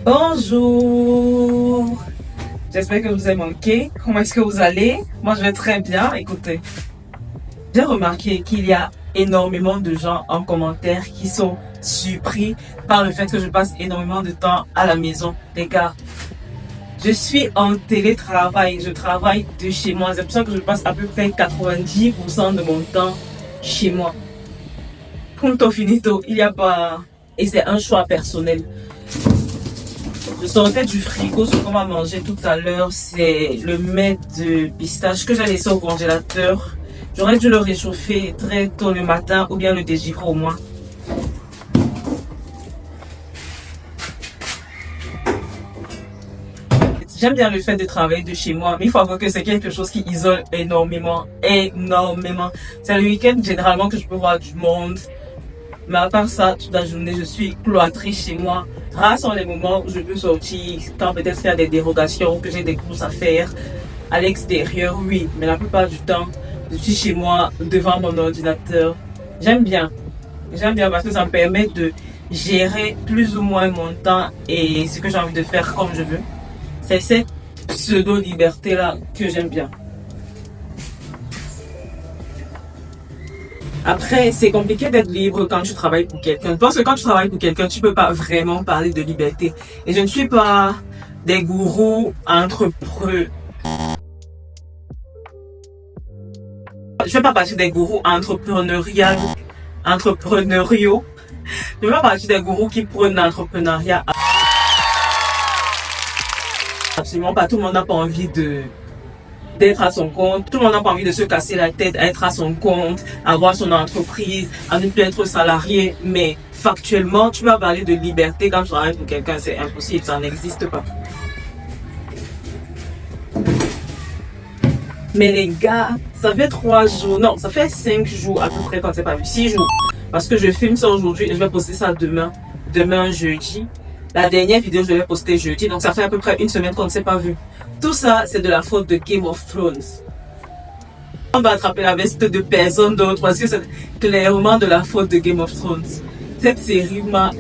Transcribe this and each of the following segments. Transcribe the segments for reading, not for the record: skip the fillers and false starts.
Bonjour, j'espère que vous avez manqué. Comment est-ce que vous allez? Moi je vais très bien. Écoutez, j'ai remarqué qu'il y a énormément de gens en commentaire qui sont surpris par le fait que je passe énormément de temps à la maison. Les gars, je suis en télétravail, je travaille de chez moi. C'est pour ça que je passe à peu près 90% de mon temps chez moi. Punto finito, il n'y a pas... Et c'est un choix personnel. Je sortais du frigo, ce qu'on va manger tout à l'heure, c'est le mets de pistache que j'ai laissé au congélateur. J'aurais dû le réchauffer très tôt le matin ou bien le dégivrer au moins. J'aime bien le fait de travailler de chez moi, mais il faut avouer que c'est quelque chose qui isole énormément. C'est le week-end généralement que je peux voir du monde. Mais à part ça, toute la journée, je suis cloîtrée chez moi. Rares sont les moments où je peux sortir, quand peut-être faire des dérogations, que j'ai des courses à faire à l'extérieur, oui. Mais la plupart du temps, je suis chez moi, devant mon ordinateur. J'aime bien parce que ça me permet de gérer plus ou moins mon temps et ce que j'ai envie de faire comme je veux. C'est cette pseudo-liberté-là que j'aime bien. Après, c'est compliqué d'être libre quand tu travailles pour quelqu'un. Parce que quand tu travailles pour quelqu'un, tu peux pas vraiment parler de liberté. Et je ne suis pas des gourous entrepreneurs. Je fais pas partie des gourous entrepreneuriaux. Je fais pas partie des gourous qui prônent l'entrepreneuriat. Absolument pas. Tout le monde n'a pas envie d'être à son compte. Tout le monde n'a pas envie de se casser la tête à être à son compte, avoir son entreprise, à ne plus être salarié. Mais factuellement, tu vas parler de liberté quand tu travailles pour quelqu'un, c'est impossible, ça n'existe pas. Mais les gars, ça fait 3 jours, non, ça fait 5 jours à peu près quand c'est pas vu, 6 jours. Parce que je filme ça aujourd'hui et je vais poster ça demain jeudi. La dernière vidéo, je l'ai postée jeudi, donc ça fait à peu près 1 semaine qu'on ne s'est pas vu. Tout ça, c'est de la faute de Game of Thrones. On va attraper la veste de personne d'autre parce que c'est clairement de la faute de Game of Thrones. Cette série m'a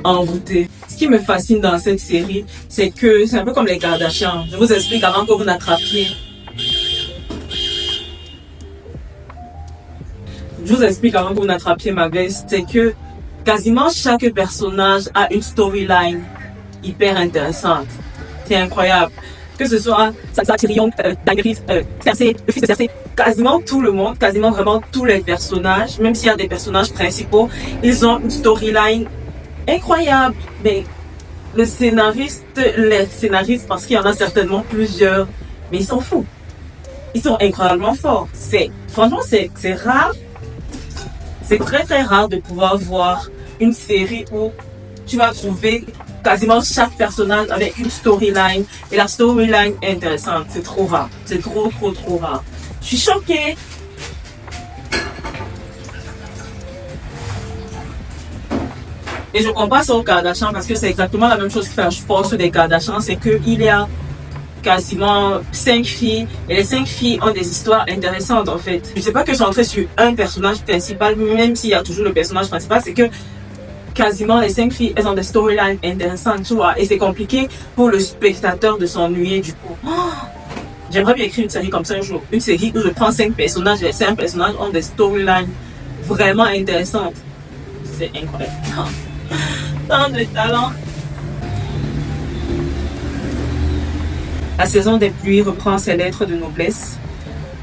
envoûtée. Ce qui me fascine dans cette série, c'est que c'est un peu comme les Kardashians. Je vous explique avant que vous n'attrapiez. Je vous explique avant que vous n'attrapiez ma veste, c'est que quasiment chaque personnage a une storyline hyper intéressante. C'est incroyable. Que ce soit Sansa, Tyrion, Daenerys, Cersei, le fils de Cersei, quasiment tout le monde, quasiment vraiment tous les personnages, même s'il y a des personnages principaux, ils ont une storyline incroyable. Mais les scénaristes, parce qu'il y en a certainement plusieurs, mais ils s'en foutent. Ils sont incroyablement forts. Franchement, c'est rare. C'est très très rare de pouvoir voir une série où tu vas trouver quasiment chaque personnage avec une storyline et la storyline est intéressante. C'est trop rare. C'est trop rare. Je suis choquée. Et je compare ça aux Kardashians parce que c'est exactement la même chose qui fait la force des Kardashians, c'est qu'il y a quasiment 5 filles et les 5 filles ont des histoires intéressantes en fait. Je ne sais pas que centrer sur un personnage principal, même s'il y a toujours le personnage principal, c'est que quasiment les 5 filles, elles ont des storylines intéressantes, tu vois, et c'est compliqué pour le spectateur de s'ennuyer du coup. J'aimerais bien écrire une série comme ça un jour, une série où je prends 5 personnages et les 5 personnages ont des storylines vraiment intéressantes. C'est incroyable. Tant de talent. La saison des pluies reprend ses lettres de noblesse.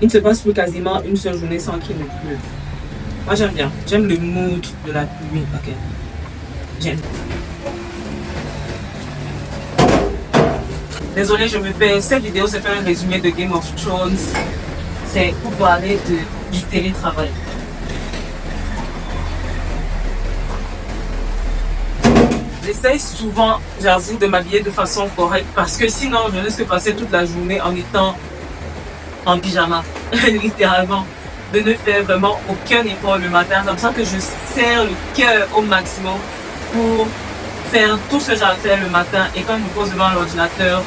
Il ne se passe plus quasiment une seule journée sans qu'il ne pleuve. Moi j'aime bien, j'aime le mood de la pluie. Ok, j'aime. Désolée, je me perds. Cette vidéo c'est un résumé de Game of Thrones. C'est pour parler du télétravail. J'essaye souvent, j'avoue, de m'habiller de façon correcte parce que sinon je risque de passer toute la journée en étant en pyjama, littéralement, de ne faire vraiment aucun effort le matin. C'est pour ça que je serre le cœur au maximum pour faire tout ce que j'ai à faire le matin. Et quand je me pose devant l'ordinateur,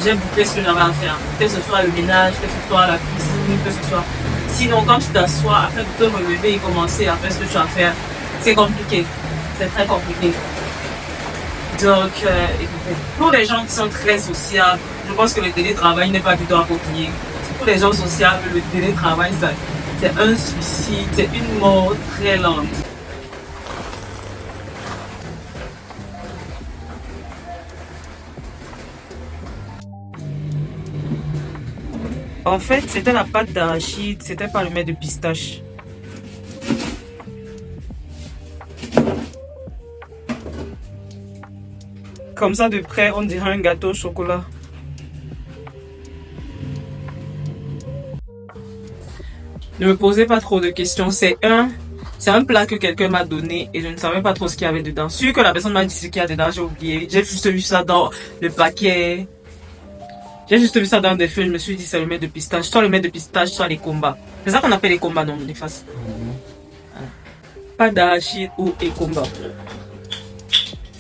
j'ai bouclé ce que j'avais à faire. Que ce soit le ménage, que ce soit la cuisine, que ce soit... Sinon, quand tu t'assois, après de te relever et commencer à faire ce que tu as à faire, c'est compliqué. C'est très compliqué. Donc, écoutez, pour les gens qui sont très sociables, je pense que le télétravail n'est pas du tout approprié. Pour les gens sociables, le télétravail, c'est un suicide, c'est une mort très lente. En fait, c'était la pâte d'arachide, c'était pas le mets de pistache. Comme ça, de près, on dirait un gâteau au chocolat. Ne me posez pas trop de questions. C'est un plat que quelqu'un m'a donné et je ne savais pas trop ce qu'il y avait dedans. Sûr que la personne m'a dit ce qu'il y a dedans, j'ai oublié. J'ai juste vu ça dans le paquet. J'ai juste vu ça dans des feuilles. Je me suis dit c'est le mets de pistache. Soit le mets de pistache, soit les combats. C'est ça qu'on appelle les combats, non, les faces. Pas d'arachide ou les combats.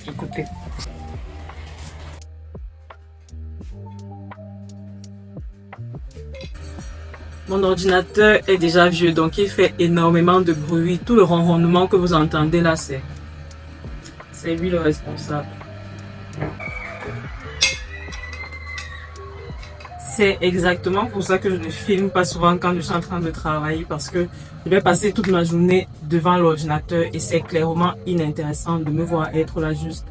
Écoutez. Mon ordinateur est déjà vieux, donc il fait énormément de bruit. Tout le ronronnement que vous entendez là, c'est lui le responsable. C'est exactement pour ça que je ne filme pas souvent quand je suis en train de travailler, parce que je vais passer toute ma journée devant l'ordinateur et c'est clairement inintéressant de me voir être là juste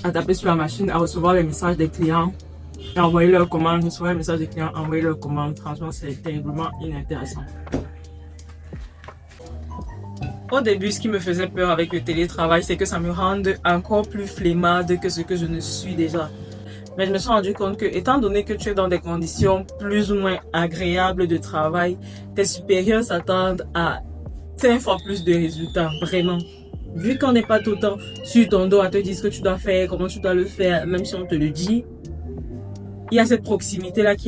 à taper sur la machine, à recevoir les messages des clients. Envoyer leurs commandes, recevoir les messages des clients, envoyer leurs commandes. Franchement, c'est terriblement inintéressant. Au début, ce qui me faisait peur avec le télétravail, c'est que ça me rende encore plus flemmarde que ce que je ne suis déjà. Mais je me suis rendu compte que, étant donné que tu es dans des conditions plus ou moins agréables de travail, tes supérieurs s'attendent à 5 fois plus de résultats, vraiment. Vu qu'on n'est pas tout le temps sur ton dos à te dire ce que tu dois faire, comment tu dois le faire, même si on te le dit, il y a cette proximité-là qu'il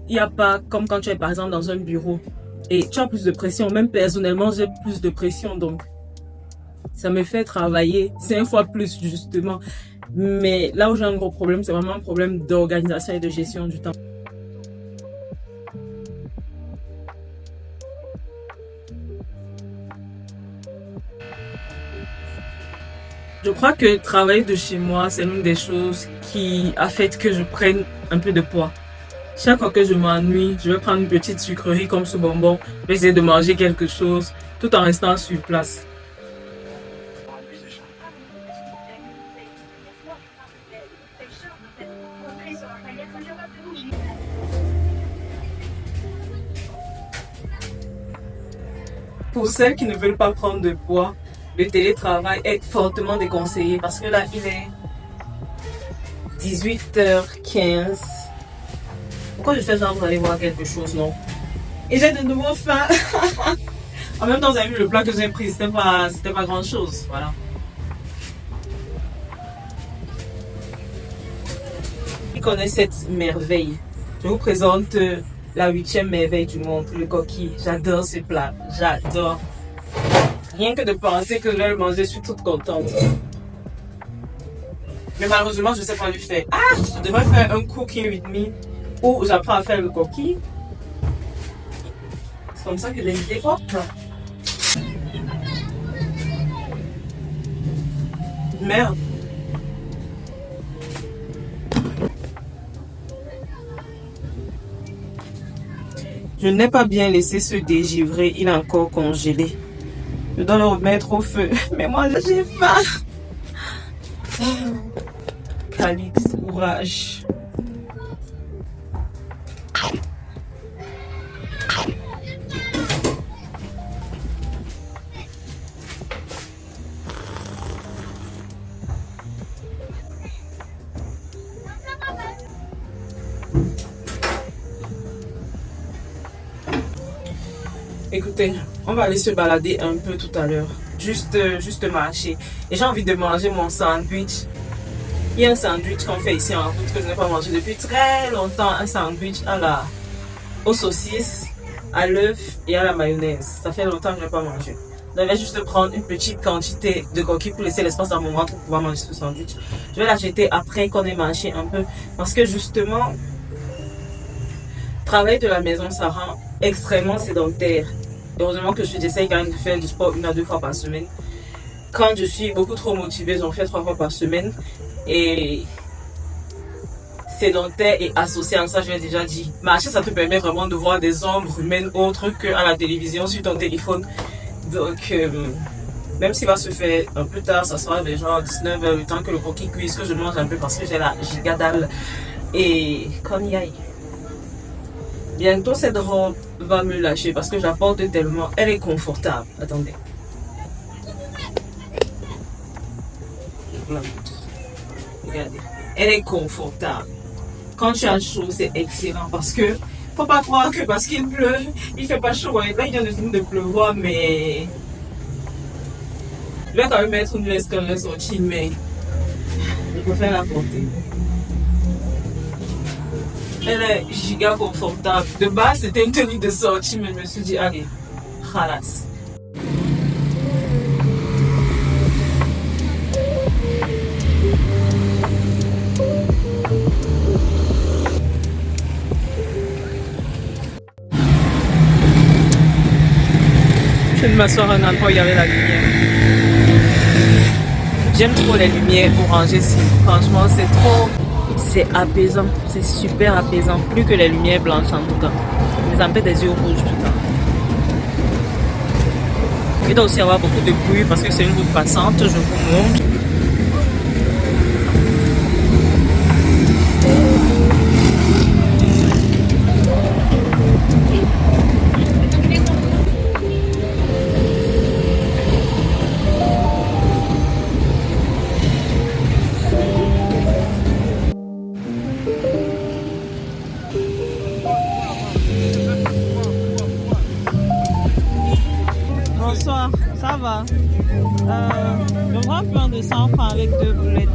n'y a pas comme quand tu es par exemple dans un bureau et tu as plus de pression. Même personnellement, j'ai plus de pression, donc ça me fait travailler 5 fois plus justement. Mais là où j'ai un gros problème, c'est vraiment un problème d'organisation et de gestion du temps. Je crois que travailler de chez moi, c'est l'une des choses qui a fait que je prenne un peu de poids. Chaque fois que je m'ennuie, je vais prendre une petite sucrerie comme ce bonbon, je vais essayer de manger quelque chose tout en restant sur place. Pour celles qui ne veulent pas prendre de poids, le télétravail est fortement déconseillé parce que là, il est 18h15. Pourquoi je fais genre vous allez voir quelque chose, non? Et j'ai de nouveau faim. En même temps, vous avez vu le plat que j'ai pris, c'était pas grand chose. Voilà. Qui connaît cette merveille? Je vous présente la 8e merveille du monde, le coquille. J'adore ce plat, j'adore. Rien que de penser que je vais le manger, je suis toute contente. Mais malheureusement, je ne sais pas le faire. Ah, je devrais faire un cooking with me où j'apprends à faire le coquille. C'est comme ça que j'ai l'idée. Hop. Merde. Je n'ai pas bien laissé se dégivrer, il est encore congelé. Je dois le remettre au feu. Mais moi, j'ai faim. Calix, courage. Écoutez, on va aller se balader un peu tout à l'heure. Juste marcher. Et j'ai envie de manger mon sandwich. Il y a un sandwich qu'on fait ici en route que je n'ai pas mangé depuis très longtemps. Un sandwich aux saucisses, à l'œuf et à la mayonnaise. Ça fait longtemps que je n'ai pas mangé. Je vais juste prendre une petite quantité de coquilles pour laisser l'espace dans mon ventre pour pouvoir manger ce sandwich. Je vais l'acheter après qu'on ait mangé un peu. Parce que justement, travailler de la maison, ça rend extrêmement sédentaire. Heureusement que j'essaye quand même de faire du sport 1 à 2 fois par semaine. Quand je suis beaucoup trop motivée, j'en fais 3 fois par semaine. Et sédentaire et associé à ça, je l'ai déjà dit. Marcher, ça te permet vraiment de voir des ombres humaines autres qu'à la télévision sur ton téléphone. Donc, même s'il va se faire un peu tard, ça sera déjà 19h, le temps que le coquille cuise, que je mange un peu parce que j'ai la giga dalle. Et qu'on y aille. Bientôt, cette robe va me lâcher parce que je la porte tellement. Elle est confortable. Attendez. Regardez. Elle est confortable. Quand tu as chaud, c'est excellent parce que faut pas croire que parce qu'il pleut, il fait pas chaud. Là, il vient de finir de pleuvoir, mais je vais quand même mettre une veste quand elle est sortie, mais je préfère la porter. Elle est giga confortable. De base, c'était une tenue de sortie, mais je me suis dit, allez, khalas. Je vais m'asseoir à un endroit où il y avait la lumière. J'aime trop les lumières orangées. Franchement, c'est trop... C'est apaisant, c'est super apaisant, plus que les lumières blanches en tout cas. Mais ça me fait des yeux rouges tout le temps. Il doit aussi y avoir beaucoup de bruit parce que c'est une route passante, je vous montre. Bonsoir, ça va? Je prends un pain de 100 francs avec 2 boulettes.